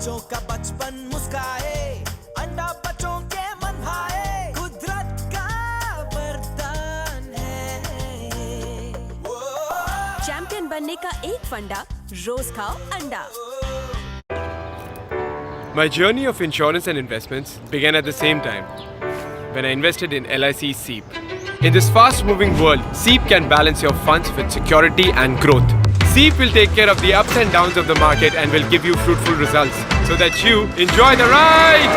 बच्चों का बचपन मुस्काए, अंडा बच्चों के मन भाए, कुदरत का वरदान है। चैंपियन बनने का एक फंडा, रोज खाओ अंडा। My journey of insurance and investments began at the same time when I invested in LIC SEEP. In this fast-moving world, SEEP can balance your funds with security and growth. SEEP will take care of the ups and downs of the market and will give you fruitful results so that you enjoy the ride.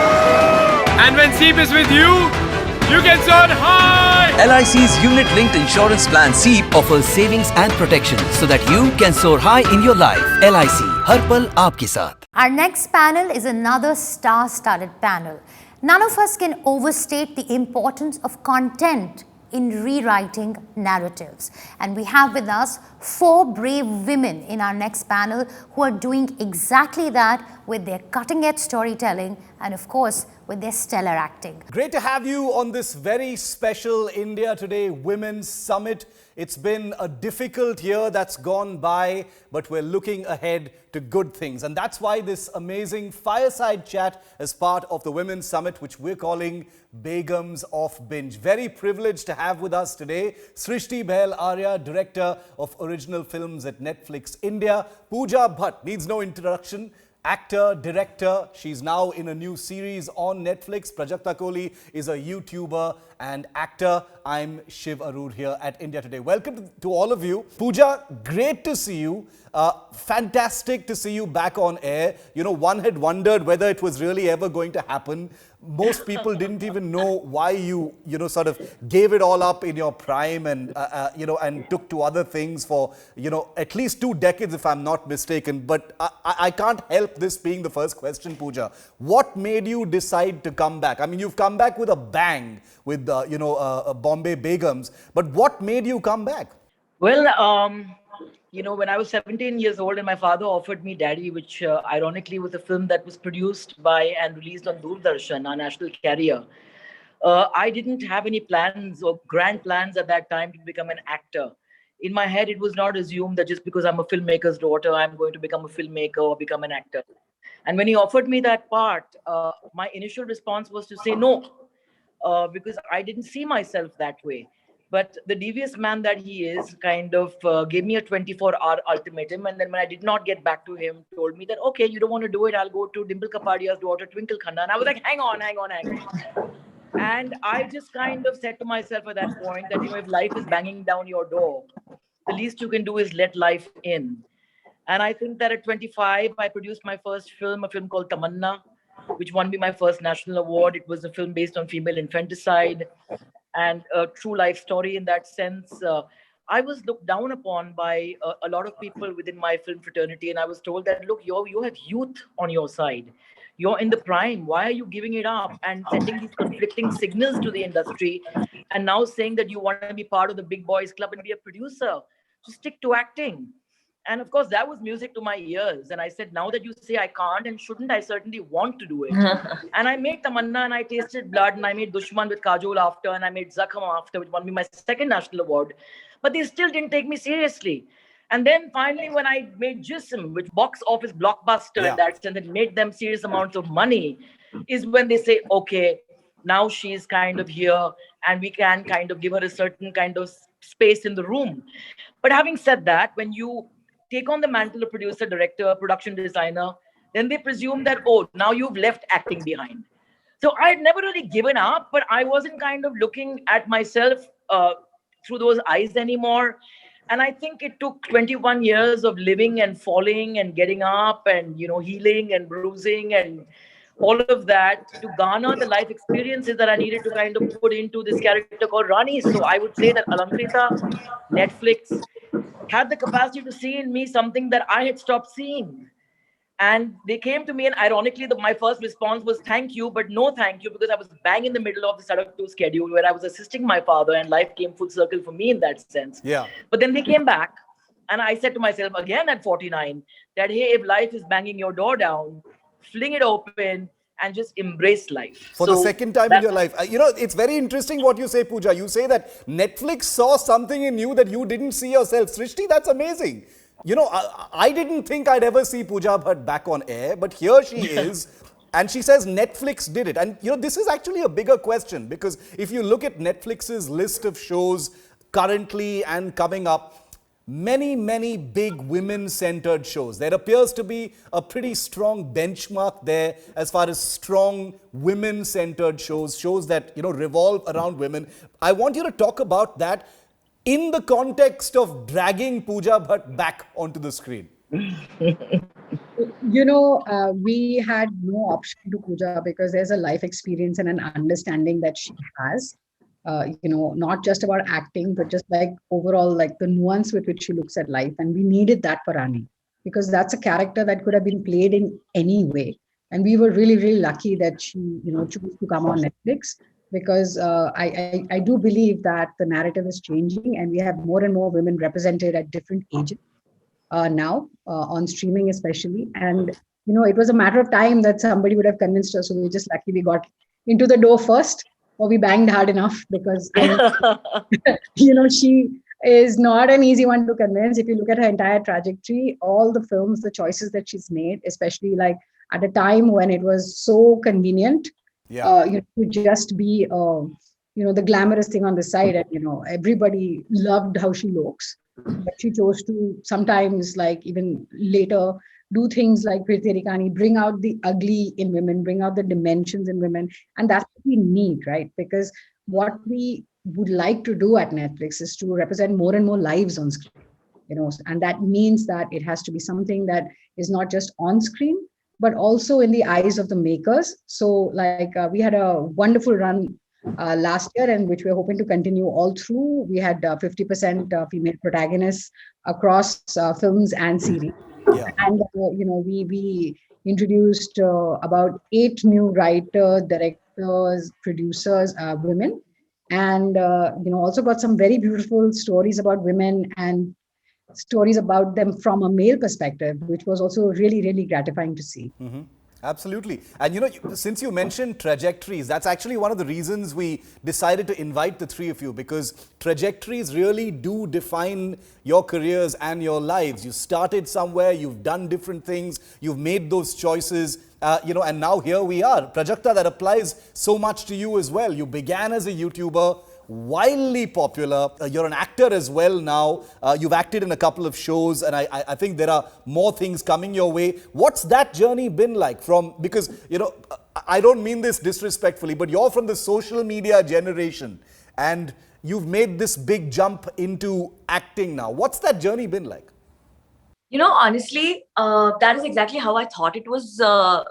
And when SEEP is with you, you can soar high. LIC's unit-linked insurance plan SEEP offers savings and protection so that you can soar high in your life. LIC, हर पल आपके साथ. Our next panel is another star-studded panel. None of us can overstate the importance of content in rewriting narratives. And we have with us 4 brave women in our next panel who are doing exactly that with their cutting-edge storytelling and, of course, with their stellar acting. Great to have you on this very special India Today Women's Summit. It's been a difficult year that's gone by, but we're looking ahead to good things. And that's why this amazing fireside chat is part of the Women's Summit, which we're calling Begums of Binge. Very privileged to have with us today Srishti Behl Arya, Director of Original Films at Netflix India. Pooja Bhatt needs no introduction. Actor, director, she's now in a new series on Netflix. Prajakta Koli is a YouTuber and actor. I'm Shiv Aroor here at India Today. Welcome to all of you. Pooja, great to see you. Fantastic to see you back on air. You know, one had wondered whether it was really ever going to happen. Most people didn't even know why you sort of gave it all up in your prime and, and took to other things for, at least 2 decades, if I'm not mistaken. But I can't help this being the first question, Pooja. What made you decide to come back? I mean, you've come back with a bang with, Bombay Begums. But what made you come back? Well, when I was 17 years old and my father offered me Daddy, which ironically was a film that was produced by and released on Doordarshan, our national carrier. I didn't have any plans or grand plans at that time to become an actor. In my head, it was not assumed that just because I'm a filmmaker's daughter, I'm going to become a filmmaker or become an actor. And when he offered me that part, my initial response was to say no, because I didn't see myself that way. But the devious man that he is kind of gave me a 24-hour ultimatum. And then when I did not get back to him, told me that, okay, you don't want to do it, I'll go to Dimple Kapadia's daughter, Twinkle Khanna. And I was like, hang on. And I just kind of said to myself at that point that, if life is banging down your door, the least you can do is let life in. And I think that at 25, I produced my first film, a film called Tamanna, which won me my first national award. It was a film based on female infanticide and a true life story in that sense. I was looked down upon by a lot of people within my film fraternity. And I was told that, look, you have youth on your side. You're in the prime. Why are you giving it up and sending these conflicting signals to the industry and now saying that you want to be part of the big boys club and be a producer? Just stick to acting. And of course, that was music to my ears. And I said, now that you say I can't and shouldn't, I certainly want to do it. And I made Tamanna and I tasted blood and I made Dushman with Kajol after and I made Zakham after, which won me my second national award. But they still didn't take me seriously. And then finally, when I made Jism, which box office blockbuster in that sense, and made them serious amounts of money, is when they say, okay, now she's kind of here and we can kind of give her a certain kind of space in the room. But having said that, when you take on the mantle of producer, director, production designer, then they presume that, oh, now you've left acting behind. So I had never really given up, but I wasn't kind of looking at myself through those eyes anymore. And I think it took 21 years of living and falling and getting up and, healing and bruising and all of that to garner the life experiences that I needed to kind of put into this character called Rani. So I would say that Alamkrita, Netflix, had the capacity to see in me something that I had stopped seeing. And they came to me and ironically, my first response was thank you, but no thank you, because I was bang in the middle of the Sadak 2 schedule where I was assisting my father and life came full circle for me in that sense. Yeah. But then they came back and I said to myself again at 49 that, hey, if life is banging your door down, fling it open and just embrace life. For the second time in your life. It's very interesting what you say, Pooja. You say that Netflix saw something in you that you didn't see yourself. Srishti, that's amazing. I didn't think I'd ever see Pooja Bhatt back on air, but here she is. And she says Netflix did it. And this is actually a bigger question, because if you look at Netflix's list of shows currently and coming up, many big women-centered shows. There appears to be a pretty strong benchmark there as far as strong women-centered shows that, revolve around women. I want you to talk about that in the context of dragging Pooja Bhatt back onto the screen. We had no option to Pooja because there's a life experience and an understanding that she has. Not just about acting, but just like overall, like the nuance with which she looks at life. And we needed that for Rani, because that's a character that could have been played in any way. And we were really, really lucky that she, chose to come on Netflix, because I do believe that the narrative is changing and we have more and more women represented at different ages now, on streaming especially. And, it was a matter of time that somebody would have convinced us. So we were just lucky we got into the door first, or we banged hard enough, because, she is not an easy one to convince. If you look at her entire trajectory, all the films, the choices that she's made, especially like at a time when it was so convenient, to just be, the glamorous thing on the side. And, everybody loved how she looks. But she chose to sometimes, like even later, do things like Prithvirikani, bring out the ugly in women, bring out the dimensions in women. And that's what we need, right? Because what we would like to do at Netflix is to represent more and more lives on screen, and that means that it has to be something that is not just on screen, but also in the eyes of the makers. So we had a wonderful run last year, and which we're hoping to continue all through. We had 50% female protagonists across films and series. Yeah. And, we introduced about 8 new writers, directors, producers, women, and, also got some very beautiful stories about women and stories about them from a male perspective, which was also really, really gratifying to see. Mm-hmm. Absolutely. And since you mentioned trajectories, that's actually one of the reasons we decided to invite the three of you, because trajectories really do define your careers and your lives. You started somewhere, you've done different things, you've made those choices, and now here we are. Prajakta, that applies so much to you as well. You began as a YouTuber, wildly popular. You're an actor as well now. You've acted in a couple of shows, and I think there are more things coming your way. What's that journey been like? Because I don't mean this disrespectfully, but you're from the social media generation and you've made this big jump into acting now. What's that journey been like? Honestly, that is exactly how I thought it was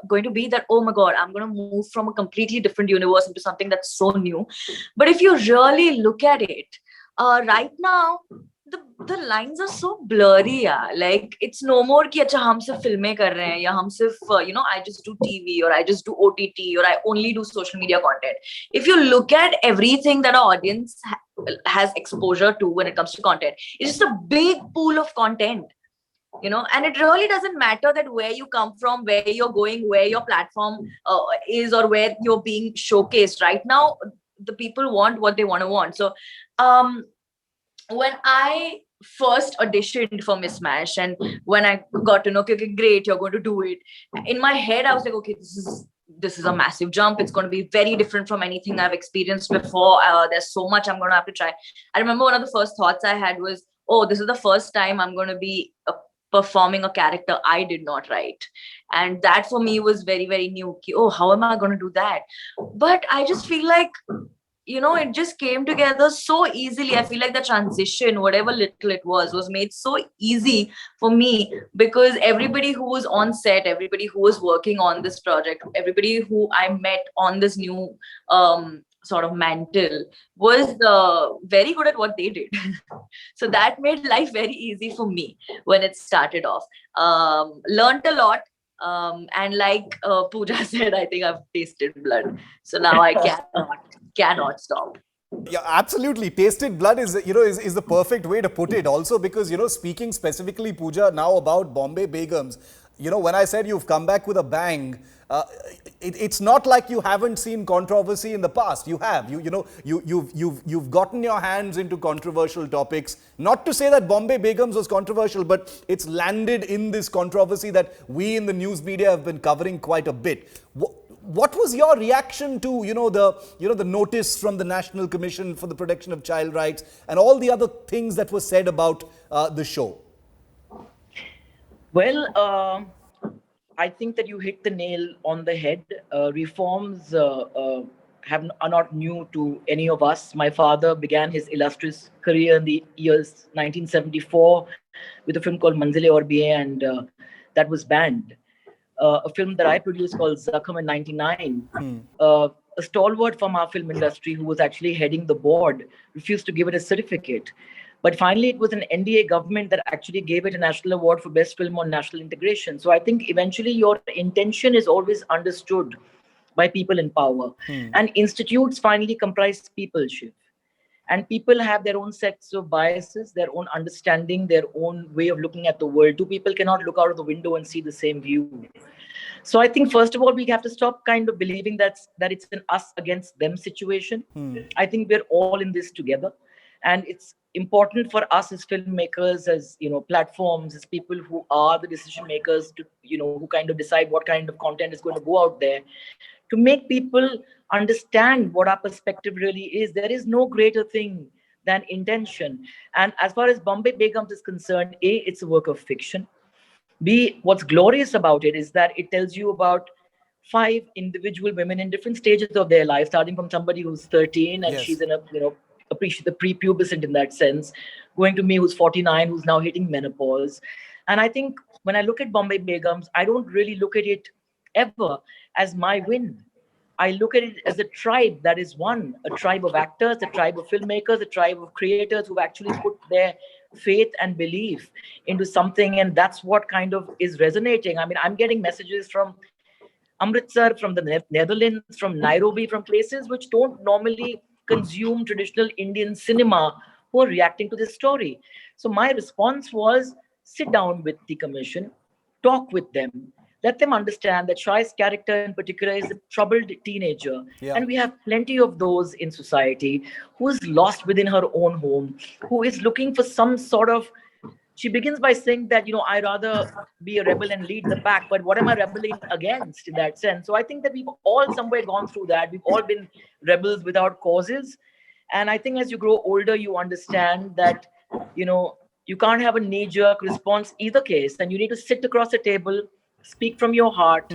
going to be, that, oh my God, I'm going to move from a completely different universe into something that's so new. But if you really look at it, right now, the lines are so blurry. Yeah. Like, it's no more ki acha hum sirf filmein kar rahe hain, ya hum sirf, I just do TV, or I just do OTT, or I only do social media content. If you look at everything that our audience has exposure to when it comes to content, it's just a big pool of content. And it really doesn't matter that where you come from, where you're going, where your platform is, or where you're being showcased. Right now, the people want what they want to want. So when I first auditioned for Miss Smash, and when I got to know, okay, great, you're going to do it, in my head, I was like, okay, this is a massive jump. It's going to be very different from anything I've experienced before. There's so much I'm going to have to try. I remember one of the first thoughts I had was, oh, this is the first time I'm going to be performing a character I did not write. And that for me was very, very new. Oh, how am I going to do that? But I just feel like, it just came together so easily. I feel like the transition, whatever little it was made so easy for me, because everybody who was on set, everybody who was working on this project, everybody who I met on this new sort of mantle was very good at what they did. So that made life very easy for me when it started off. Learned a lot. And like Pooja said, I think I've tasted blood. So now I cannot stop. Yeah, absolutely. Tasted blood is the perfect way to put it. Also because, speaking specifically, Pooja, now about Bombay Begums, when I said you've come back with a bang, it's not like you haven't seen controversy in the past. You have. You've gotten your hands into controversial topics. Not to say that Bombay Begums was controversial, but it's landed in this controversy that we in the news media have been covering quite a bit. What was your reaction to the notice from the National Commission for the Protection of Child Rights and all the other things that were said about the show? Well, I think that you hit the nail on the head. Reforms are not new to any of us. My father began his illustrious career in the years 1974 with a film called Manzile Aur Bhi Hai, and that was banned. A film that I produced called Zakham in 99. A stalwart from our film industry who was actually heading the board refused to give it a certificate. But finally, it was an NDA government that actually gave it a national award for best film on national integration. So I think eventually your intention is always understood by people in power. And institutes finally comprise people, Shiv. And people have their own sets of biases, their own understanding, their own way of looking at the world. Two people cannot look out of the window and see the same view. So I think, first of all, we have to stop kind of believing that it's an us against them situation. I think we're all in this together. And it's important for us as filmmakers, as platforms, as people who are the decision makers, to who kind of decide what kind of content is going to go out there, to make people understand what our perspective really is. There is no greater thing than intention. And as far as Bombay Begums is concerned, A, it's a work of fiction. B, what's glorious about it is that it tells you about 5 individual women in different stages of their life, starting from somebody who's 13 and she's in a the prepubescent in that sense, going to me who's 49, who's now hitting menopause. And I think when I look at Bombay Begums, I don't really look at it ever as my win. I look at it as a tribe that is one, a tribe of actors, a tribe of filmmakers, a tribe of creators who actually put their faith and belief into something. And that's what kind of is resonating. I mean, I'm getting messages from Amritsar, from the Netherlands, from Nairobi, from places which don't normally consume traditional Indian cinema, who are reacting to this story. So my response was, sit down with the commission, talk with them, let them understand that Shai's character in particular is a troubled teenager. And we have plenty of those in society who is lost within her own home, who is looking for some sort of, she begins by saying that, I rather be a rebel and lead the pack, but what am I rebelling against in that sense? So I think that we've all somewhere gone through that. We've all been rebels without causes. And I think as you grow older, you understand that, you can't have a knee-jerk response either case. And you need to sit across a table, speak from your heart,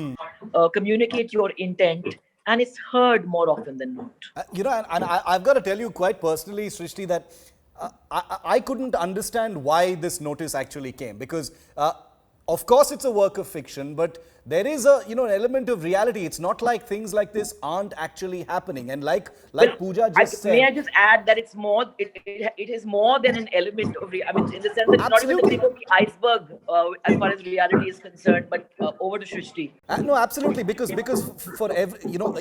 communicate your intent, and it's heard more often than not. And I've got to tell you quite personally, Srishti, that I couldn't understand why this notice actually came, because of course it's a work of fiction, but there is an element of reality. It's not like things like this aren't actually happening. And like Pooja just said, may I just add that it's more, it is more than an element of in the sense that it's not even the tip of the iceberg as far as reality is concerned. But over to Srishti. No, absolutely, because for every,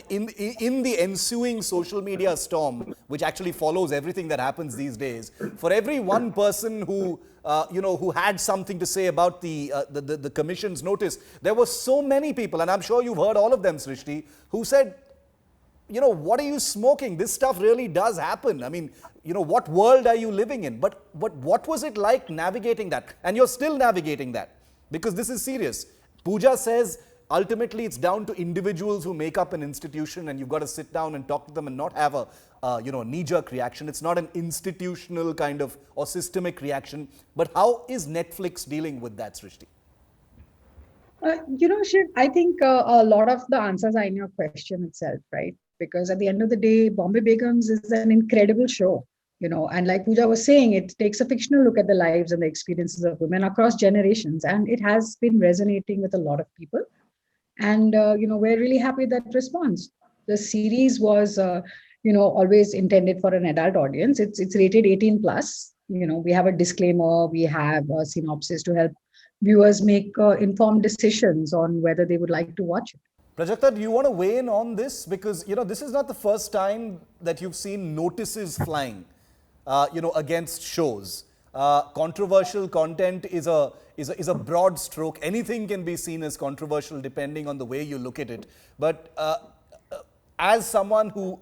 in the ensuing social media storm, which actually follows everything that happens these days, for every one person who who had something to say about the commission's notice, there were so many people, and I'm sure you've heard all of them, Srishti, who said, what are you smoking? This stuff really does happen. I mean, what world are you living in? But what was it like navigating that? And you're still navigating that, because this is serious. Pooja says, ultimately, it's down to individuals who make up an institution, and you've got to sit down and talk to them and not have a knee-jerk reaction. It's not an institutional kind of or systemic reaction. But how is Netflix dealing with that, Srishti? Shiv, I think a lot of the answers are in your question itself, right? Because at the end of the day, Bombay Begums is an incredible show, and like Pooja was saying, it takes a fictional look at the lives and the experiences of women across generations. And it has been resonating with a lot of people. And, we're really happy with that response. The series was, always intended for an adult audience. It's rated 18 plus. We have a disclaimer, we have a synopsis to help viewers make informed decisions on whether they would like to watch it. Prajakta, do you want to weigh in on this? Because, this is not the first time that you've seen notices flying, against shows. Controversial content is a broad stroke. Anything can be seen as controversial depending on the way you look at it. But as someone who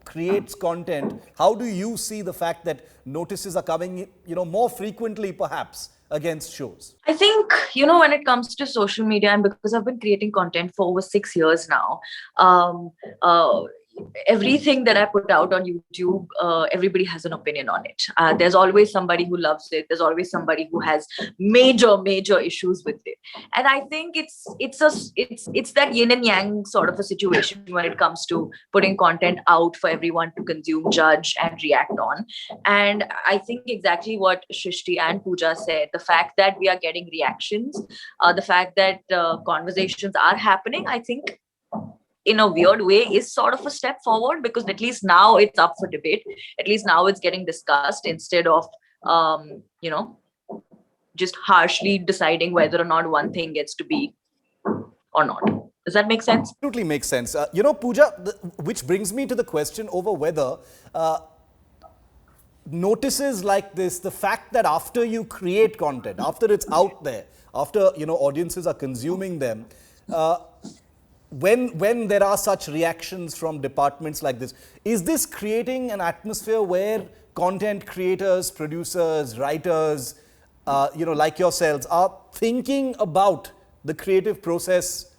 creates content, how do you see the fact that notices are coming, more frequently perhaps against shows? I think, when it comes to social media, and because I've been creating content for over 6 years now, everything that I put out on YouTube, everybody has an opinion on it. There's always somebody who loves it. There's always somebody who has major issues with it. And I think it's that yin and yang sort of a situation when it comes to putting content out for everyone to consume, judge, and react on. And I think exactly what Srishti and Pooja said, the fact that we are getting reactions, the fact that conversations are happening, I think in a weird way is sort of a step forward, because at least now it's up for debate. At least now it's getting discussed instead of, just harshly deciding whether or not one thing gets to be or not. Does that make sense? Absolutely makes sense. Pooja, which brings me to the question over whether notices like this, the fact that after you create content, after it's out there, after, audiences are consuming them, when there are such reactions from departments like this, is this creating an atmosphere where content creators, producers, writers, like yourselves, are thinking about the creative process,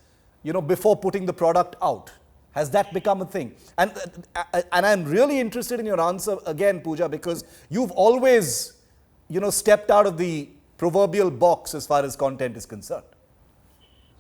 before putting the product out? Has that become a thing? And I'm really interested in your answer again, Pooja, because you've always, stepped out of the proverbial box as far as content is concerned.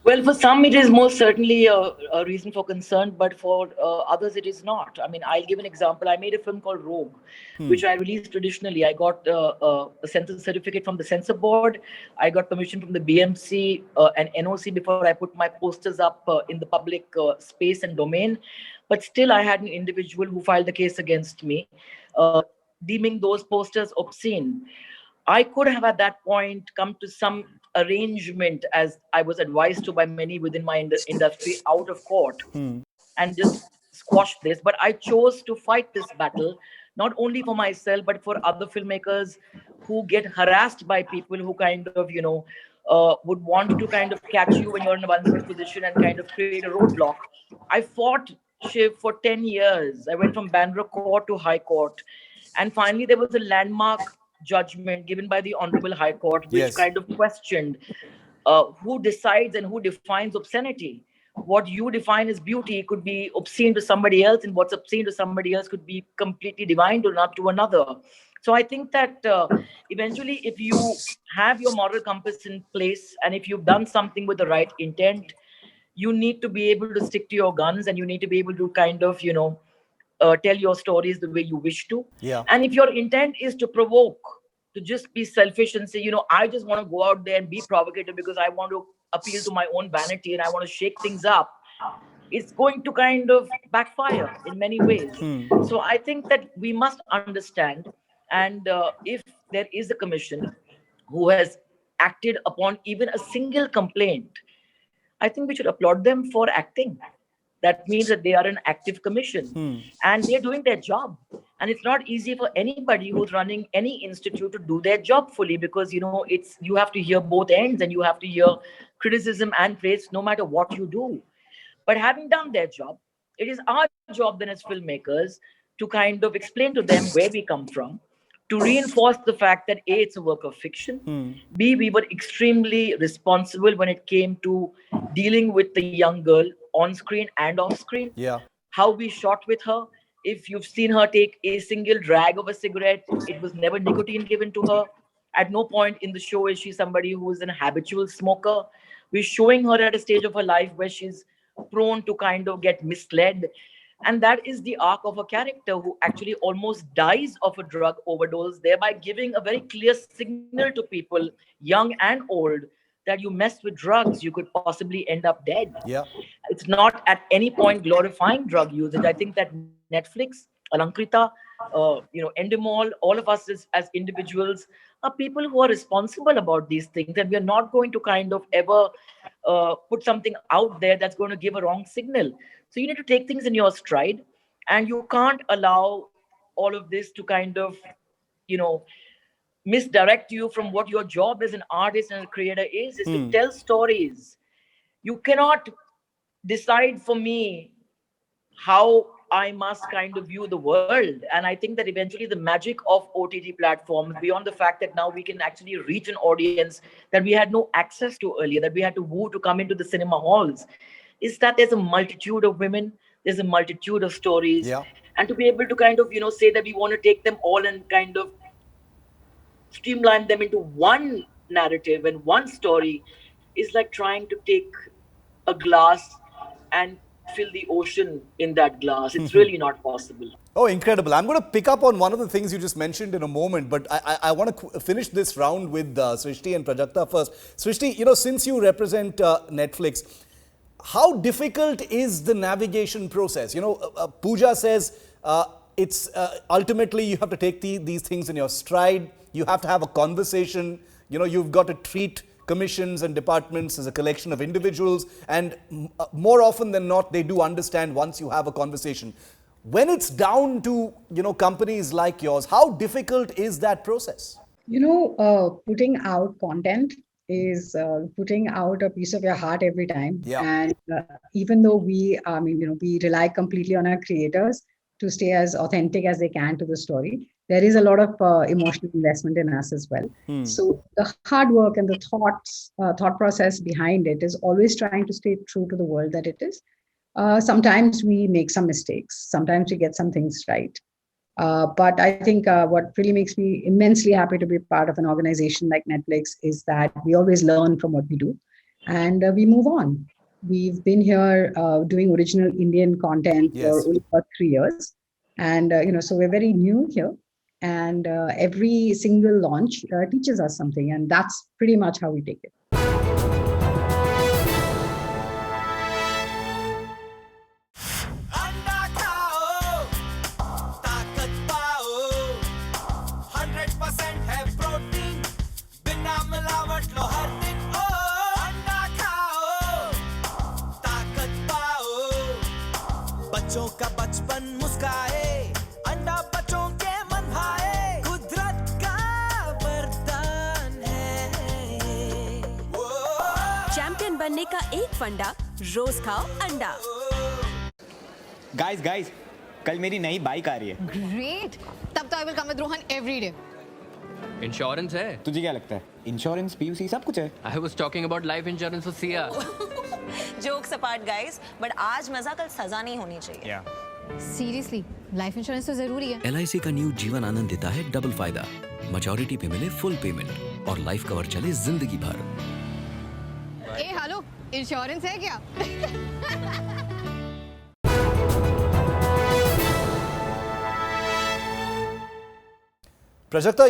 Well, for some, it is most certainly a reason for concern, but for others, it is not. I mean, I'll give an example. I made a film called Rogue, which I released traditionally. I got a censor certificate from the censor board. I got permission from the BMC and NOC before I put my posters up in the public space and domain. But still, I had an individual who filed a case against me, deeming those posters obscene. I could have at that point come to some arrangement, as I was advised to by many within my industry, out of court, and just squash this. But I chose to fight this battle, not only for myself, but for other filmmakers who get harassed by people who kind of, would want to kind of catch you when you're in a vulnerable position and kind of create a roadblock. I fought Shiv for 10 years. I went from Bandra Court to High Court. And finally, there was a landmark judgment given by the Honorable High Court, which kind of questioned who decides and who defines obscenity. What you define as beauty could be obscene to somebody else, and what's obscene to somebody else could be completely divine to not to another. So I think that eventually, if you have your moral compass in place, and if you've done something with the right intent, you need to be able to stick to your guns, and you need to be able to kind of, tell your stories the way you wish to. Yeah. And if your intent is to provoke, to just be selfish and say, I just want to go out there and be provocative because I want to appeal to my own vanity and I want to shake things up, it's going to kind of backfire in many ways. So I think that we must understand, and if there is a commission who has acted upon even a single complaint, I think we should applaud them for acting. That means that they are an active commission and they're doing their job. And it's not easy for anybody who's running any institute to do their job fully, because, you have to hear both ends, and you have to hear criticism and praise no matter what you do. But having done their job, it is our job then as filmmakers to kind of explain to them where we come from, to reinforce the fact that A, it's a work of fiction. B, we were extremely responsible when it came to dealing with the young girl on screen and off screen. Yeah. How we shot with her. If you've seen her take a single drag of a cigarette, it was never nicotine given to her. At no point in the show is she somebody who is an habitual smoker. We're showing her at a stage of her life where she's prone to kind of get misled. And that is the arc of a character who actually almost dies of a drug overdose, thereby giving a very clear signal to people, young and old, that you mess with drugs, you could possibly end up dead. Yeah. It's not at any point glorifying drug usage. I think that Netflix, Alankrita, Endemol, all of us as individuals are people who are responsible about these things, and we are not going to kind of ever put something out there that's going to give a wrong signal. So you need to take things in your stride, and you can't allow all of this to kind of, misdirect you from what your job as an artist and a creator is to tell stories. You cannot decide for me how I must kind of view the world. And I think that eventually the magic of OTT platforms, beyond the fact that now we can actually reach an audience that we had no access to earlier, that we had to woo to come into the cinema halls, is that there's a multitude of women, there's a multitude of stories. Yeah. And to be able to kind of, say that we want to take them all and kind of streamline them into one narrative and one story is like trying to take a glass and fill the ocean in that glass. It's really not possible. Oh, incredible. I'm going to pick up on one of the things you just mentioned in a moment, but I want to finish this round with Srishti and Prajakta first. Srishti, since you represent Netflix, how difficult is the navigation process? Pooja says it's ultimately you have to take these things in your stride. You have to have a conversation. You've got to treat commissions and departments as a collection of individuals, and more often than not, they do understand once you have a conversation. When it's down to, companies like yours, how difficult is that process? Putting out content is putting out a piece of your heart every time. Yeah. And even though we rely completely on our creators to stay as authentic as they can to the story, there is a lot of emotional investment in us as well. So the hard work and the thought process behind it is always trying to stay true to the world that it is. Sometimes we make some mistakes. Sometimes we get some things right. But I think what really makes me immensely happy to be part of an organization like Netflix is that we always learn from what we do and we move on. We've been here doing original Indian content for only about 3 years. And, so we're very new here. And every single launch teaches us something. And that's pretty much how we take it. बच्चों का बचपन मुस्काए अंडा बच्चों के मन भाए कुदरत का वरदान है चैंपियन बनने का एक फंडा, रोज खाओ अंडा। गाइस कल मेरी नई बाइक आ रही है। ग्रेट, तब तो I will come with Rohan every day. Insurance है? तुझे क्या लगता है? इंश्योरेंस, पीयूसी सब कुछ है। I was talking about life insurance for Siya. Jokes apart guys, but आज मजा कल सजा नहीं होनी चाहिए। सीरियसली, लाइफ इंश्योरेंस तो जरूरी है। LIC का न्यू जीवन आनंद देता है डबल फायदा। मैच्योरिटी पे मिले फुल पेमेंट और लाइफ कवर चले जिंदगी भर। ए हेलो, इंश्योरेंस है क्या? Prajakta,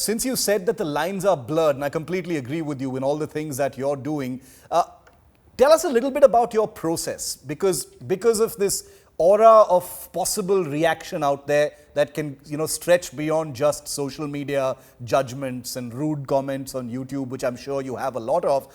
since you said that the lines are blurred, and I completely agree with you in all the things that you're doing, tell us a little bit about your process, because of this aura of possible reaction out there that can, stretch beyond just social media judgments and rude comments on YouTube, which I'm sure you have a lot of.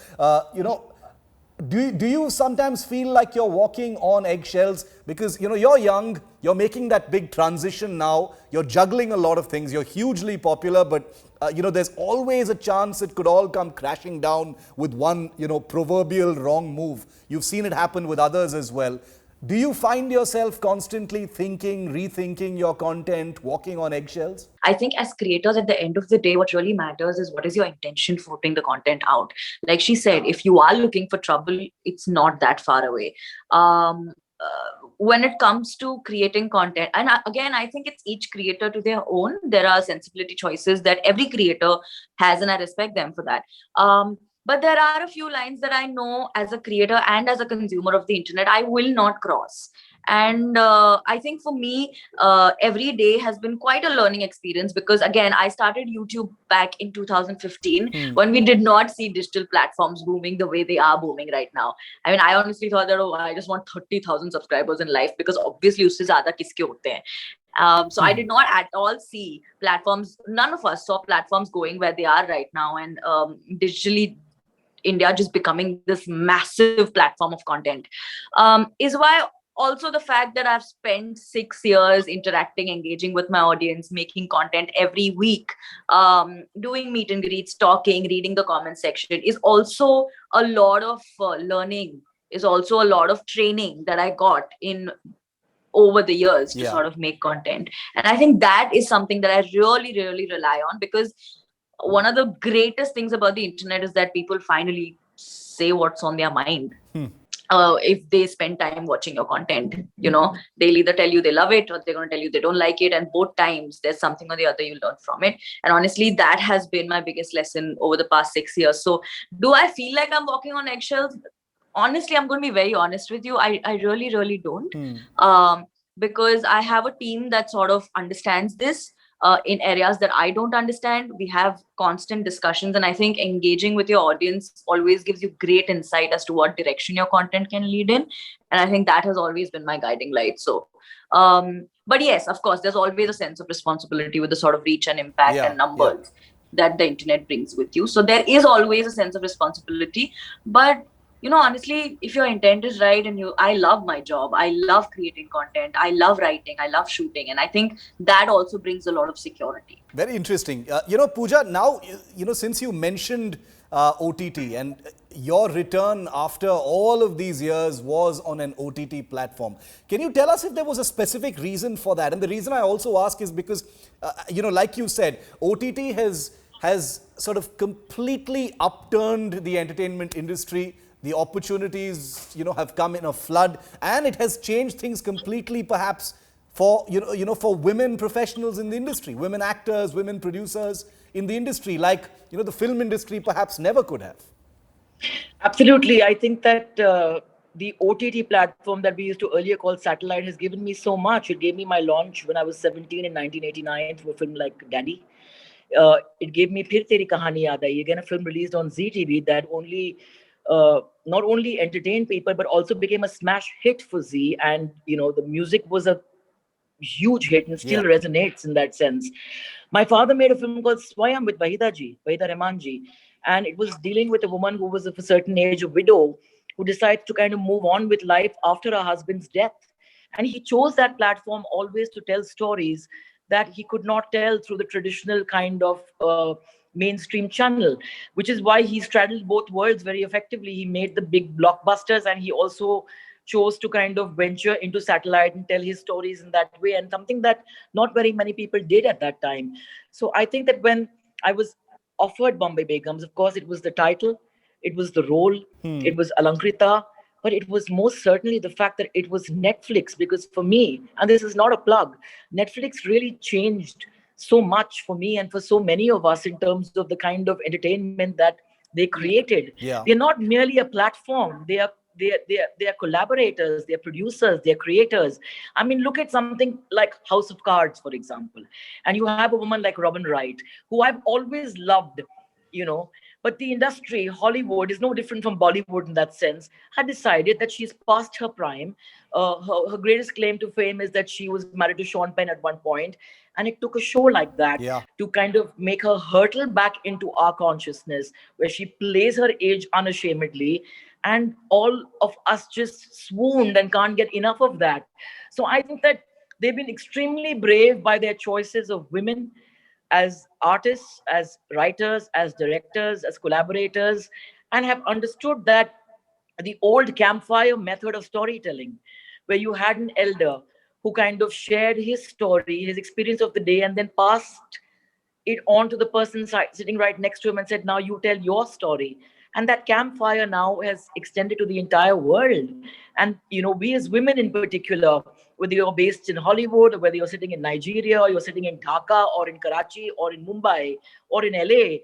Do you sometimes feel like you're walking on eggshells? Because, you're young, you're making that big transition now, you're juggling a lot of things, you're hugely popular, but, there's always a chance it could all come crashing down with one, proverbial wrong move. You've seen it happen with others as well. Do you find yourself constantly thinking, rethinking your content, walking on eggshells? I think as creators, at the end of the day, what really matters is what is your intention for putting the content out. Like she said, if you are looking for trouble, it's not that far away. When it comes to creating content, and again, I think it's each creator to their own. There are sensibility choices that every creator has, and I respect them for that. But there are a few lines that I know as a creator and as a consumer of the internet, I will not cross. And I think for me, every day has been quite a learning experience because, again, I started YouTube back in 2015 when we did not see digital platforms booming the way they are booming right now. I mean, I honestly thought that, I just want 30,000 subscribers in life because obviously usse zyada kiske hote hain. So I did not at all see platforms, none of us saw platforms going where they are right now, and digitally India just becoming this massive platform of content is why also the fact that I've spent 6 years interacting, engaging with my audience, making content every week, doing meet and greets, talking, reading the comment section is also a lot of learning, is also a lot of training that I got in over the years to sort of make content. And I think that is something that I really, really rely on, because one of the greatest things about the internet is that people finally say what's on their mind. If they spend time watching your content, they'll either tell you they love it or they're going to tell you they don't like it. And both times there's something or the other you learn from it. And honestly, that has been my biggest lesson over the past 6 years. So do I feel like I'm walking on eggshells? Honestly, I'm going to be very honest with you. I really, really don't. Because I have a team that sort of understands this in areas that I don't understand. We have constant discussions, and I think engaging with your audience always gives you great insight as to what direction your content can lead in. And I think that has always been my guiding light. So, but yes, of course, there's always a sense of responsibility with the sort of reach and impact and numbers that the internet brings with you. So there is always a sense of responsibility. But honestly, if your intent is right, and I love my job, I love creating content, I love writing, I love shooting. And I think that also brings a lot of security. Very interesting. Pooja, now, since you mentioned OTT, and your return after all of these years was on an OTT platform, can you tell us if there was a specific reason for that? And the reason I also ask is because, like you said, OTT has sort of completely upturned the entertainment industry. The opportunities, have come in a flood, and it has changed things completely, perhaps for, for women professionals in the industry, women actors, women producers in the industry, like, the film industry perhaps never could have. Absolutely. I think that the OTT platform that we used to earlier call satellite has given me so much. It gave me my launch when I was 17 in 1989 for a film like Daddy. It gave me Phir Teri Kahani Yaad Aayi, again a film released on ZTV that not only entertained people but also became a smash hit for Z. And the music was a huge hit and still resonates in that sense. My father made a film called Swayam with Wahida Rahman ji, and it was dealing with a woman who was of a certain age, a widow, who decides to kind of move on with life after her husband's death. And he chose that platform always to tell stories that he could not tell through the traditional kind of mainstream channel, which is why he straddled both worlds very effectively. He made the big blockbusters, and he also chose to kind of venture into satellite and tell his stories in that way, and something that not very many people did at that time. So I think that when I was offered Bombay Begums, of course, it was the title, it was the role, it was Alankrita, but it was most certainly the fact that it was Netflix, because for me, and this is not a plug, Netflix really changed so much for me and for so many of us in terms of the kind of entertainment that they created. They're not merely a platform. They are collaborators, they're producers, they're creators. I mean, look at something like House of Cards, for example. And you have a woman like Robin Wright, who I've always loved, but the industry, Hollywood, is no different from Bollywood in that sense, had decided that she's past her prime. Her greatest claim to fame is that she was married to Sean Penn at one point. And it took a show like that to kind of make her hurtle back into our consciousness, where she plays her age unashamedly. And all of us just swooned and can't get enough of that. So I think that they've been extremely brave by their choices of women as artists, as writers, as directors, as collaborators, and have understood that the old campfire method of storytelling, where you had an elder who kind of shared his story, his experience of the day, and then passed it on to the person sitting right next to him and said, now you tell your story. And that campfire now has extended to the entire world. And, we as women in particular, whether you're based in Hollywood, or whether you're sitting in Nigeria, or you're sitting in Dhaka, or in Karachi, or in Mumbai, or in LA,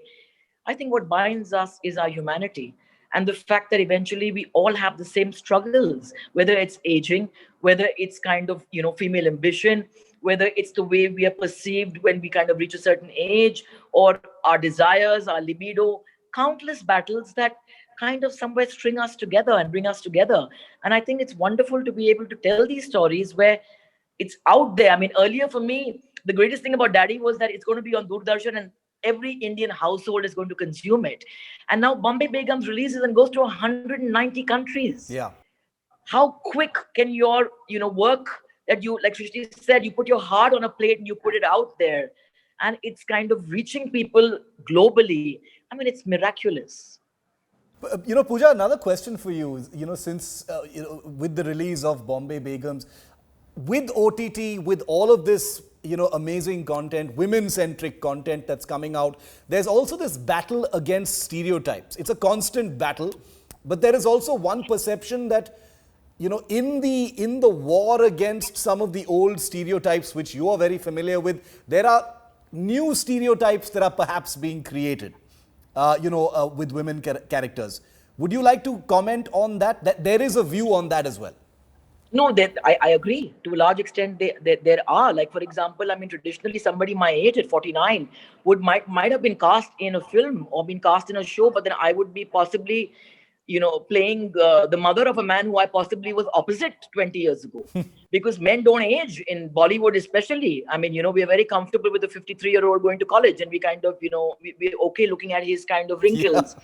I think what binds us is our humanity. And the fact that eventually we all have the same struggles, whether it's aging, whether it's kind of, female ambition, whether it's the way we are perceived when we kind of reach a certain age, or our desires, our libido, countless battles that kind of somewhere string us together and bring us together. And I think it's wonderful to be able to tell these stories where it's out there. I mean, earlier for me, the greatest thing about Daddy was that it's going to be on Doordarshan and every Indian household is going to consume it. And now Bombay Begums releases and goes to 190 countries. how quick can your, work that you, like Srishti said, you put your heart on a plate and you put it out there, and it's kind of reaching people globally. I mean, it's miraculous. Pooja, another question for you. Since with the release of Bombay Begums, with OTT, with all of this, amazing content, women-centric content that's coming out, there's also this battle against stereotypes. It's a constant battle, but there is also one perception that, in the war against some of the old stereotypes, which you are very familiar with, there are new stereotypes that are perhaps being created. With women characters. Would you like to comment on that? That there is a view on that as well. No, I agree. To a large extent, there are. Like, for example, I mean, traditionally, somebody my age at 49 might have been cast in a film or been cast in a show, but then I would be possibly, playing the mother of a man who I possibly was opposite 20 years ago. Because men don't age in Bollywood, especially. I mean, we are very comfortable with a 53-year-old going to college, and we kind of, we're okay looking at his kind of wrinkles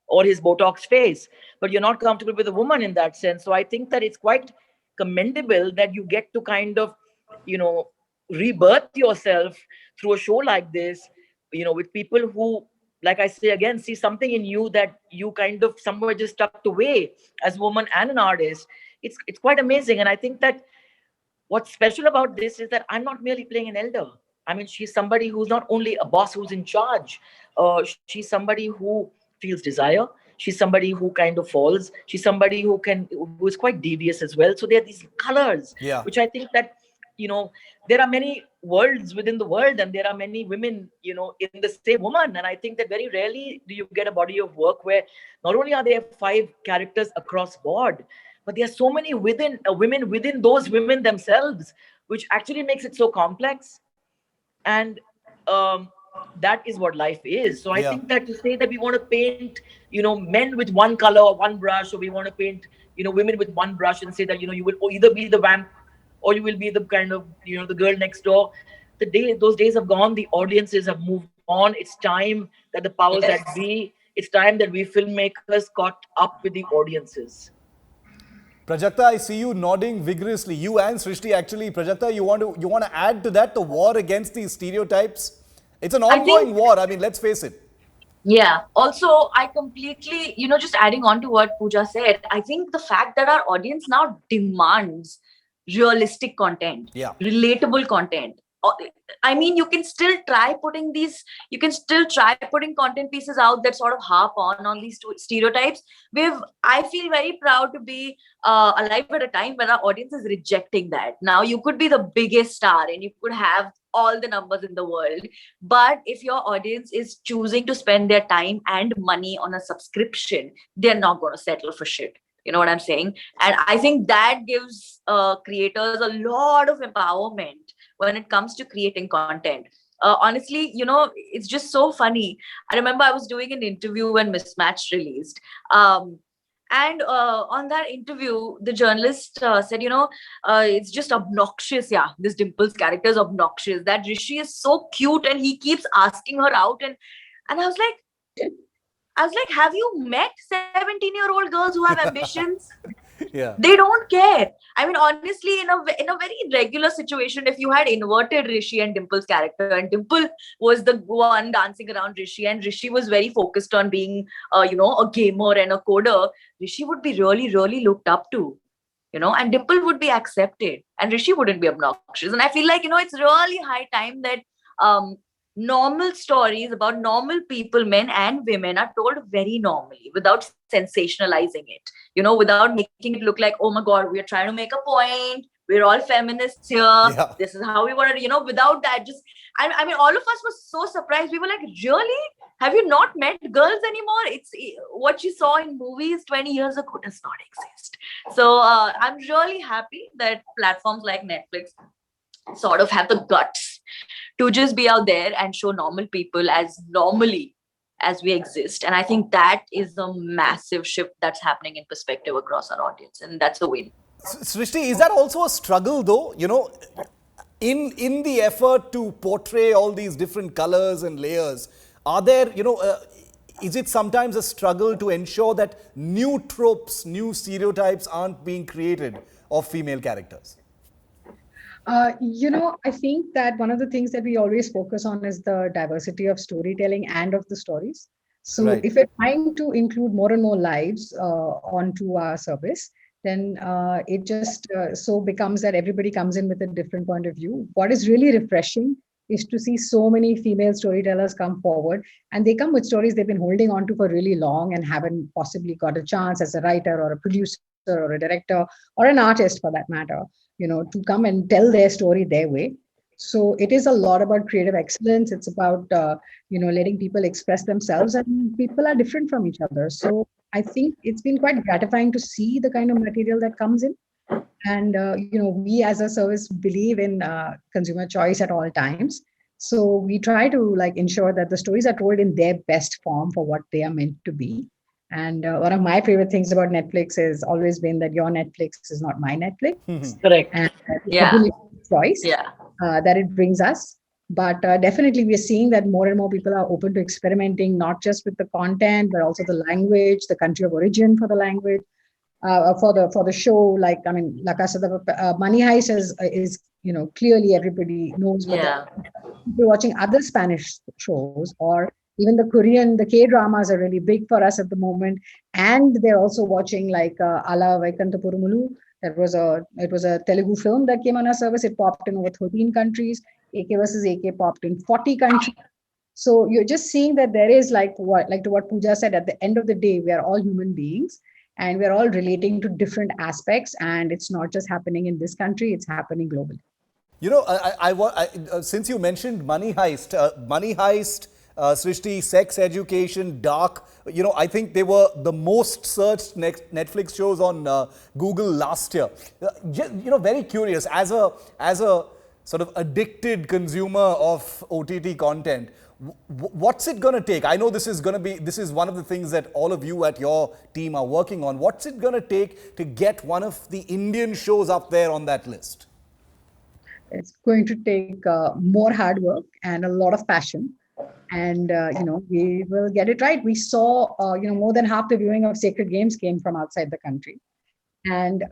or his Botox face. But you're not comfortable with a woman in that sense. So I think that it's quite commendable that you get to kind of, rebirth yourself through a show like this, with people who, like I say again, see something in you that you kind of somewhere just tucked away as a woman and an artist. It's quite amazing. And I think that what's special about this is that I'm not merely playing an elder. I mean, she's somebody who's not only a boss who's in charge. She's somebody who feels desire. She's somebody who kind of falls. She's somebody who is quite devious as well. So there are these colors, which I think that, there are many worlds within the world, and there are many women, in the same woman. And I think that very rarely do you get a body of work where not only are there 5 characters across board, but there are so many women within those women themselves, which actually makes it so complex. And that is what life is. So I think that to say that we want to paint, men with one color or one brush, or we want to paint, women with one brush, and say that, you will either be the vamp or you will be the kind of, the girl next door. Those days have gone. The audiences have moved on. It's time that the powers that be, it's time that we filmmakers caught up with the audiences. Prajakta, I see you nodding vigorously. You and Srishti, actually. Prajakta, you want to add to that, the war against these stereotypes? It's an ongoing war. I mean, let's face it. Yeah. Also, I completely, just adding on to what Pooja said, I think the fact that our audience now demands realistic content, relatable content. I mean, you can still try putting content pieces out that sort of harp on these stereotypes. I feel very proud to be alive at a time when our audience is rejecting that. Now, you could be the biggest star and you could have all the numbers in the world, but if your audience is choosing to spend their time and money on a subscription, they're not going to settle for shit. You know what I'm saying? And I think that gives creators a lot of empowerment when it comes to creating content. Honestly, it's just so funny. I remember I was doing an interview when Mismatched released. And on that interview, the journalist said, it's just obnoxious. Yeah, this Dimple's character is obnoxious. That Rishi is so cute and he keeps asking her out. And I was like, have you met 17-year-old girls who have ambitions? They don't care. I mean, honestly, in a very regular situation, if you had inverted Rishi and Dimple's character, and Dimple was the one dancing around Rishi, and Rishi was very focused on being, a gamer and a coder, Rishi would be really, really looked up to, and Dimple would be accepted, and Rishi wouldn't be obnoxious. And I feel like, it's really high time that normal stories about normal people, men and women, are told very normally without sensationalizing it, without making it look like, oh my God, we are trying to make a point. We're all feminists here. This is how we want to, without that, I mean, all of us were so surprised. We were like, really? Have you not met girls anymore? It's what you saw in movies 20 years ago does not exist. So I'm really happy that platforms like Netflix sort of have the guts to just be out there and show normal people as normally as we exist. And I think that is a massive shift that's happening in perspective across our audience. And that's a win. Srishti, is that also a struggle though? In the effort to portray all these different colors and layers, are there, is it sometimes a struggle to ensure that new tropes, new stereotypes aren't being created of female characters? I think that one of the things that we always focus on is the diversity of storytelling and of the stories. So Right. if we're trying to include more and more lives onto our service, then it just so becomes that everybody comes in with a different point of view. What is really refreshing is to see so many female storytellers come forward, and they come with stories they've been holding on to for really long and haven't possibly got a chance as a writer or a producer or a director or an artist for that matter, to come and tell their story their way. So it is a lot about creative excellence. It's about, letting people express themselves, and people are different from each other. So I think it's been quite gratifying to see the kind of material that comes in. And, we as a service believe in consumer choice at all times. So we try to ensure that the stories are told in their best form for what they are meant to be. And one of my favorite things about Netflix has always been that your Netflix is not my Netflix. Correct. And Yeah. the choice Yeah. that it brings us. But definitely we are seeing that more and more people are open to experimenting, not just with the content, but also the language, the country of origin for the language, for the show. Like I said, Money Heist is clearly everybody knows, but Yeah. people watching other Spanish shows, or even the Korean, the K-dramas are really big for us at the moment. And they're also watching Ala Vaikantapurumulu. It was a Telugu film that came on our service. It popped in over 13 countries. AK versus AK popped in 40 countries. So you're just seeing that there is to what Pooja said, at the end of the day, we are all human beings and we're all relating to different aspects. And it's not just happening in this country, it's happening globally. Since you mentioned Money Heist, Srishti, Sex Education, Dark, I think they were the most searched Netflix shows on Google last year. Very curious, as a sort of addicted consumer of OTT content, what's it going to take? I know this is one of the things that all of you at your team are working on. What's it going to take to get one of the Indian shows up there on that list? It's going to take more hard work and a lot of passion. And, we will get it right. We saw, more than half the viewing of Sacred Games came from outside the country. And,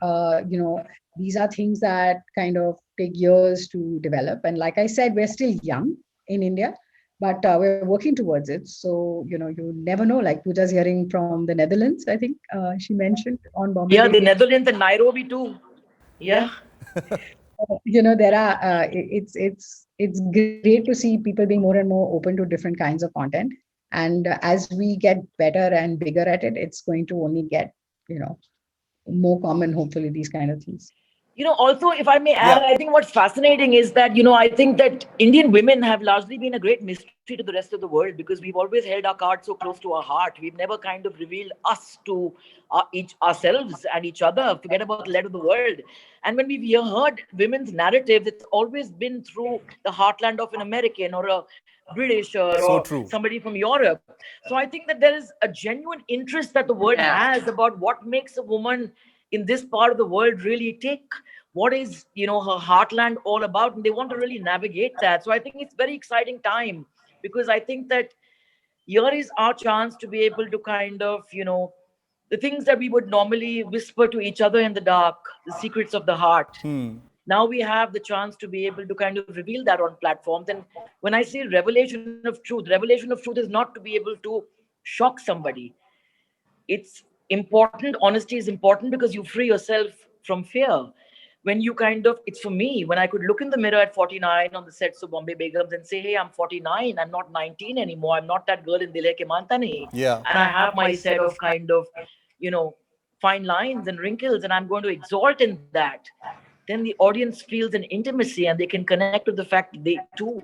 these are things that kind of take years to develop. And like I said, we're still young in India, but we're working towards it. So, you never know, like Pooja's hearing from the Netherlands, I think she mentioned on Bombay. Yeah, the Netherlands and Nairobi too. Yeah. There are, it's great to see people being more and more open to different kinds of content. And as we get better and bigger at it, it's going to only get, more common, hopefully, these kind of things. Also, if I may add, I think what's fascinating is that, I think that Indian women have largely been a great mystery to the rest of the world, because we've always held our cards so close to our heart. We've never kind of revealed us to ourselves and each other, forget about the lead of the world. And when we've heard women's narratives, it's always been through the heartland of an American or a British or somebody from Europe. So I think that there is a genuine interest that the world has about what makes a woman in this part of the world really tick. What is, her heartland all about? And they want to really navigate that. So I think it's very exciting time, because I think that here is our chance to be able to kind of, the things that we would normally whisper to each other in the dark, the secrets of the heart. Now we have the chance to be able to kind of reveal that on platforms. And when I say revelation of truth is not to be able to shock somebody. It's important. Honesty is important because you free yourself from fear. When you it's for me, when I could look in the mirror at 49 on the sets of Bombay Begums and say, hey, I'm 49, I'm not 19 anymore. I'm not that girl in Dil Hai Ke Manta Nahi. Yeah. And I have my set of fine lines and wrinkles, and I'm going to exalt in that. Then the audience feels an intimacy and they can connect with the fact that they too,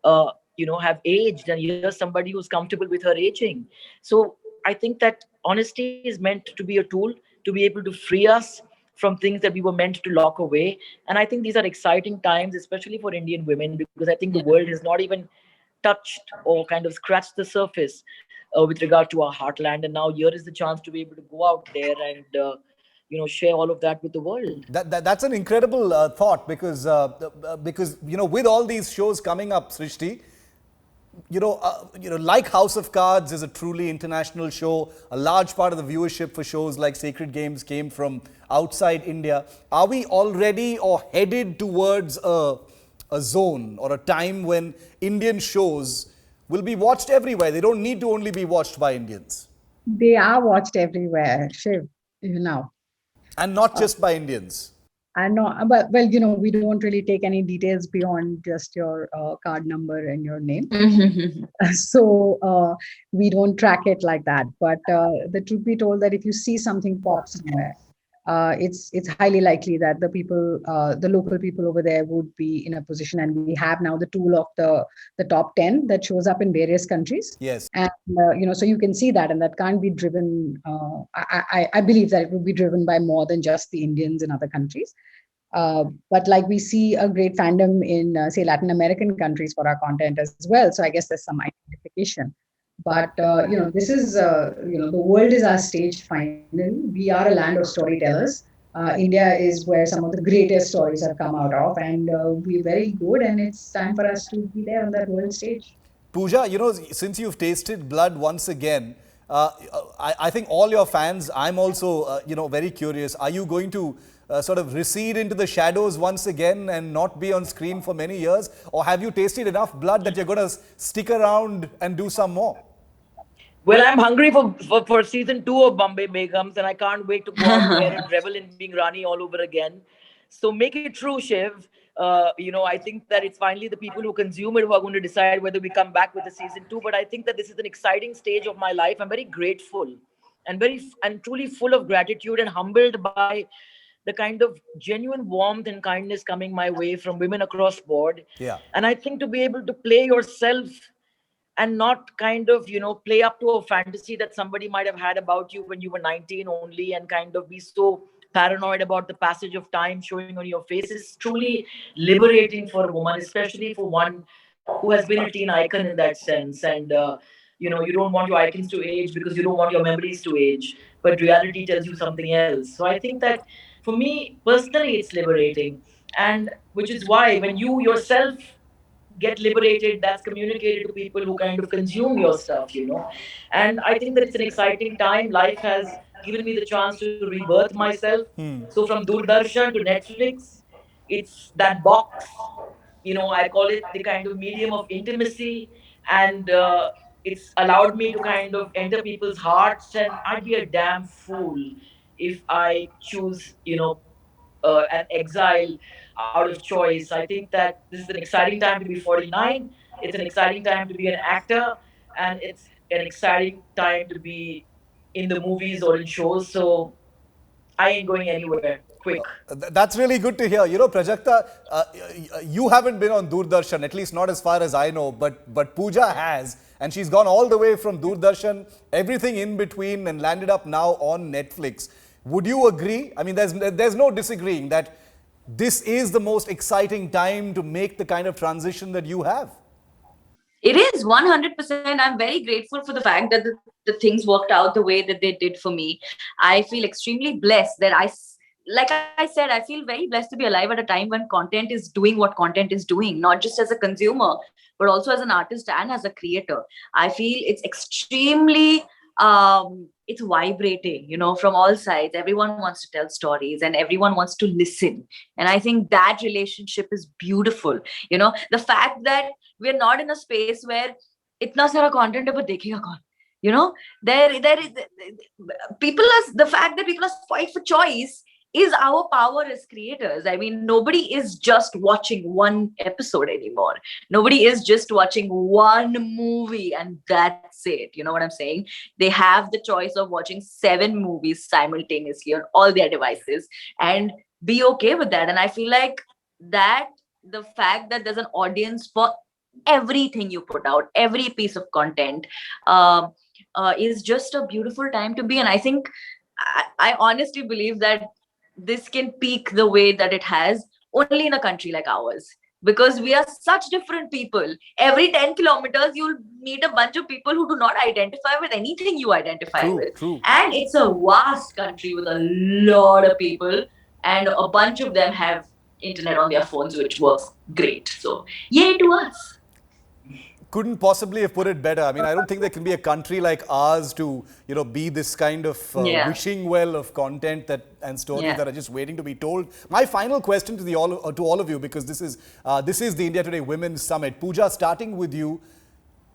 have aged, and here's somebody who's comfortable with her aging. So I think that honesty is meant to be a tool to be able to free us from things that we were meant to lock away. And I think these are exciting times, especially for Indian women, because I think the world has not even touched or kind of scratched the surface with regard to our heartland. And now here is the chance to be able to go out there and share all of that with the world. That's an incredible thought, because with all these shows coming up, Srishti, like House of Cards is a truly international show. A large part of the viewership for shows like Sacred Games came from outside India. Are we already or headed towards a zone or a time when Indian shows will be watched everywhere? They don't need to only be watched by Indians. They are watched everywhere, Shiv, And not just by Indians. I know, but well, we don't really take any details beyond just your card number and your name. So we don't track it like that. But the truth be told, that if you see something pop somewhere, it's highly likely that the local people over there would be in a position, and we have now the tool of the top 10 that shows up in various countries. Yes. And so you can see that, and that can't be driven. I believe that it would be driven by more than just the Indians in other countries. But like we see a great fandom in say Latin American countries for our content as well. So I guess there's some identification. But this is the world is our stage finally. We are a land of storytellers. India is where some of the greatest stories have come out of, and we're very good, and it's time for us to be there on that world stage. Pooja, since you've tasted blood once again, I think all your fans, I'm also, very curious. Are you going to sort of recede into the shadows once again and not be on screen for many years? Or have you tasted enough blood that you're going to stick around and do some more? Well, I'm hungry for season 2 of Bombay Begums, and I can't wait to go out there and revel in being Rani all over again. So make it true, Shiv. I think that it's finally the people who consume it who are going to decide whether we come back with the season 2. But I think that this is an exciting stage of my life. I'm very grateful and truly full of gratitude and humbled by the kind of genuine warmth and kindness coming my way from women across board. Yeah. And I think to be able to play yourself and not kind of, play up to a fantasy that somebody might have had about you when you were 19 only, and kind of be so paranoid about the passage of time showing on your face, is truly liberating for a woman, especially for one who has been a teen icon in that sense. And, you don't want your icons to age because you don't want your memories to age, but reality tells you something else. So I think that for me, personally, it's liberating. And which is why when you yourself get liberated, that's communicated to people who kind of consume your stuff. And I think that it's an exciting time. Life has given me the chance to rebirth myself. So from Doordarshan to Netflix, it's that box. I call it the kind of medium of intimacy, and it's allowed me to kind of enter people's hearts. And I'd be a damn fool if I choose, an exile out of choice. I think that this is an exciting time to be 49. It's an exciting time to be an actor, and it's an exciting time to be in the movies or in shows. So I ain't going anywhere. Quick. That's really good to hear. Prajakta, you haven't been on Doordarshan, at least not as far as I know, but Pooja has, and she's gone all the way from Doordarshan, everything in between, and landed up now on Netflix. Would you agree? I mean, there's no disagreeing that this is the most exciting time to make the kind of transition that you have. It is 100%. I'm very grateful for the fact that the things worked out the way that they did for me. I feel extremely blessed that like I said, I feel very blessed to be alive at a time when content is doing what content is doing, not just as a consumer, but also as an artist and as a creator. I feel it's extremely, it's vibrating, from all sides. Everyone wants to tell stories and everyone wants to listen. And I think that relationship is beautiful. The fact that we're not in a space where itna sara content hai, but dekhega kaun? There is the fact that people are spoiled for choice is our power as creators. I mean, nobody is just watching one episode anymore. Nobody is just watching one movie and that's it. You know what I'm saying? They have the choice of watching 7 movies simultaneously on all their devices and be okay with that. And I feel like that the fact that there's an audience for everything you put out, every piece of content, is just a beautiful time to be. And I think I honestly believe that this can peak the way that it has only in a country like ours, because we are such different people. Every 10 kilometers, you'll meet a bunch of people who do not identify with anything you identify with. True. And it's a vast country with a lot of people, and a bunch of them have internet on their phones, which works great. So, yay to us. couldn't possibly have put it better. I mean, I don't think there can be a country like ours to, be this kind of wishing well of content and stories that are just waiting to be told. My final question to all of you, because this is the India Today Women's Summit. Pooja, starting with you,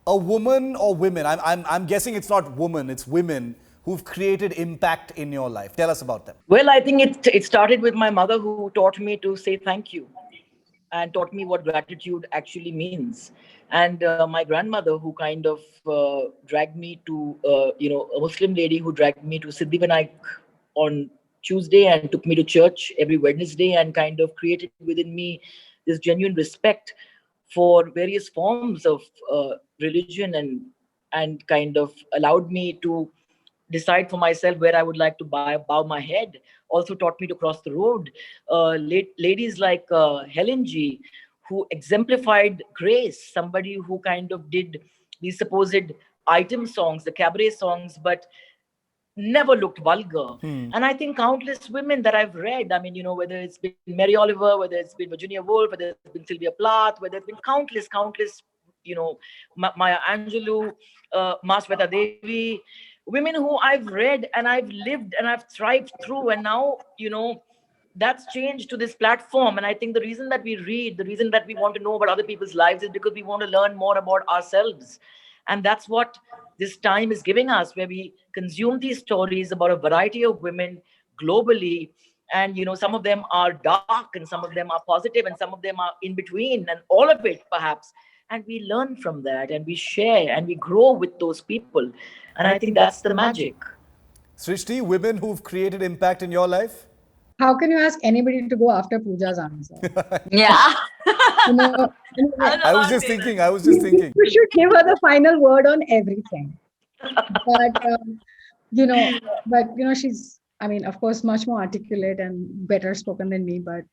a woman or women? I'm guessing it's not woman, it's women who've created impact in your life. Tell us about them. Well, I think it started with my mother, who taught me to say thank you and taught me what gratitude actually means. And my grandmother, who kind of dragged me to, a Muslim lady who dragged me to Siddhivinayak on Tuesday and took me to church every Wednesday and kind of created within me this genuine respect for various forms of religion and kind of allowed me to decide for myself where I would like to bow my head. Also taught me to cross the road. Ladies like Helen G, who exemplified grace, somebody who kind of did these supposed item songs, the cabaret songs, but never looked vulgar. And I think countless women that I've read, I mean, whether it's been Mary Oliver, whether it's been Virginia Woolf, whether it's been Sylvia Plath, whether it's been countless, Maya Angelou, Masweta Devi, women who I've read and I've lived and I've thrived through. And now, that's changed to this platform. And I think the reason that we read, the reason that we want to know about other people's lives is because we want to learn more about ourselves. And that's what this time is giving us, where we consume these stories about a variety of women globally. And, some of them are dark and some of them are positive and some of them are in between and all of it perhaps. And we learn from that and we share and we grow with those people. And I think that's the magic. Srishti, women who've created impact in your life? How can you ask anybody to go after Pooja's answer? Yeah. I was just thinking. You should give her the final word on everything. But, she's, of course, much more articulate and better spoken than me. But,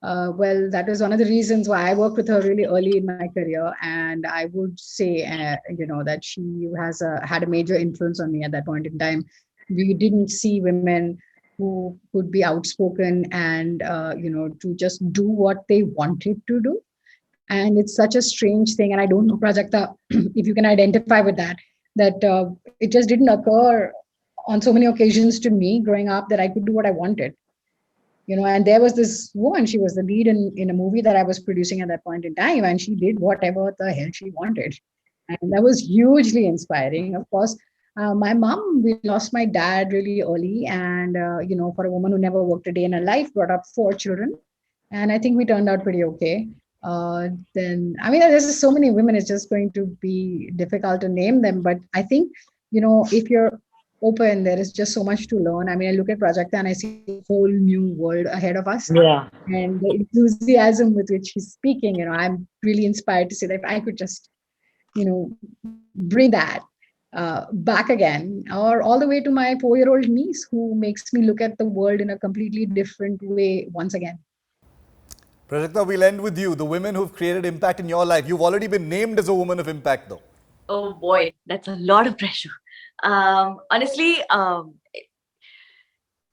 that was one of the reasons why I worked with her really early in my career. And I would say, that she has had a major influence on me at that point in time. We didn't see women who could be outspoken and, to just do what they wanted to do. And it's such a strange thing. And I don't know, Prajakta, if you can identify with that it just didn't occur on so many occasions to me growing up that I could do what I wanted. And there was this woman, she was the lead in a movie that I was producing at that point in time, and she did whatever the hell she wanted. And that was hugely inspiring. Of course, my mom, we lost my dad really early. And, for a woman who never worked a day in her life, brought up 4 children. And I think we turned out pretty okay. There's just so many women, it's just going to be difficult to name them. But I think, if you're open, there is just so much to learn. I look at Prajakta and I see a whole new world ahead of us. Yeah. And the enthusiasm with which she's speaking, I'm really inspired to say that if I could just, bring that back again, or all the way to my 4-year-old niece, who makes me look at the world in a completely different way once again. Prajakta, we'll end with you. The women who've created impact in your life. You've already been named as a woman of impact, though. Oh boy, that's a lot of pressure. Honestly,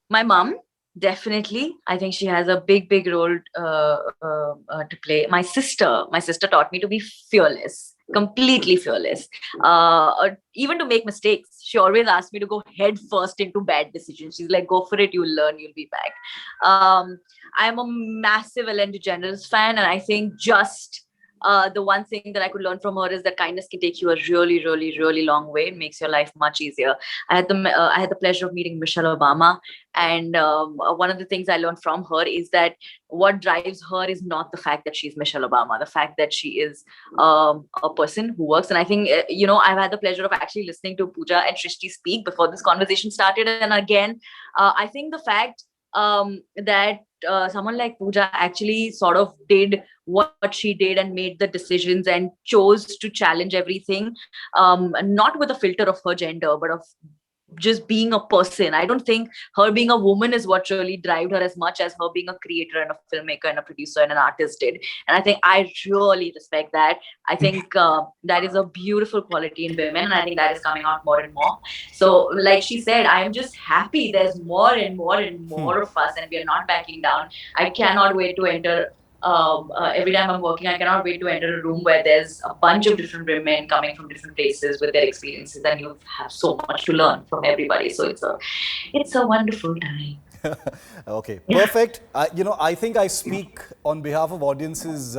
my mom, definitely. I think she has a big role to play. My sister taught me to be fearless, completely fearless. Even to make mistakes. She always asked me to go head first into bad decisions. She's like, go for it, you'll learn, you'll be back. I'm a massive Ellen DeGeneres fan, and I think just the one thing that I could learn from her is that kindness can take you a really, really, really long way. It makes your life much easier. I had the pleasure of meeting Michelle Obama, and one of the things I learned from her is that what drives her is not the fact that she's Michelle Obama, the fact that she is a person who works. And I think, I've had the pleasure of actually listening to Pooja and Srishti speak before this conversation started. And again, I think the fact that someone like Pooja actually sort of did what she did and made the decisions and chose to challenge everything, not with a filter of her gender, but of just being a person. I don't think her being a woman is what really drove her as much as her being a creator and a filmmaker and a producer and an artist did. And I think I really respect that. I think that is a beautiful quality in women, and I think that is coming out more and more. So like she said, I am just happy there's more and more and more of us, and we are not backing down. I cannot wait to enter Every time I'm working, I cannot wait to enter a room where there's a bunch of different women coming from different places with their experiences, and you have so much to learn from everybody. So it's a wonderful time. Okay, perfect. I think I speak on behalf of audiences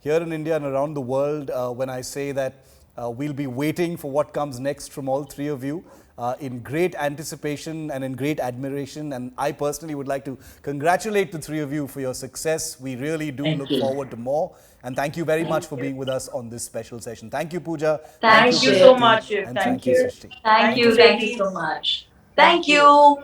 here in India and around the world when I say that we'll be waiting for what comes next from all three of you in great anticipation and in great admiration. And I personally would like to congratulate the three of you for your success. We really do look forward to more. And thank you very much for being with us on this special session. Thank you, Pooja. Thank you so much, Shiv. And thank you, Srishti. Thank you so much. Thank you.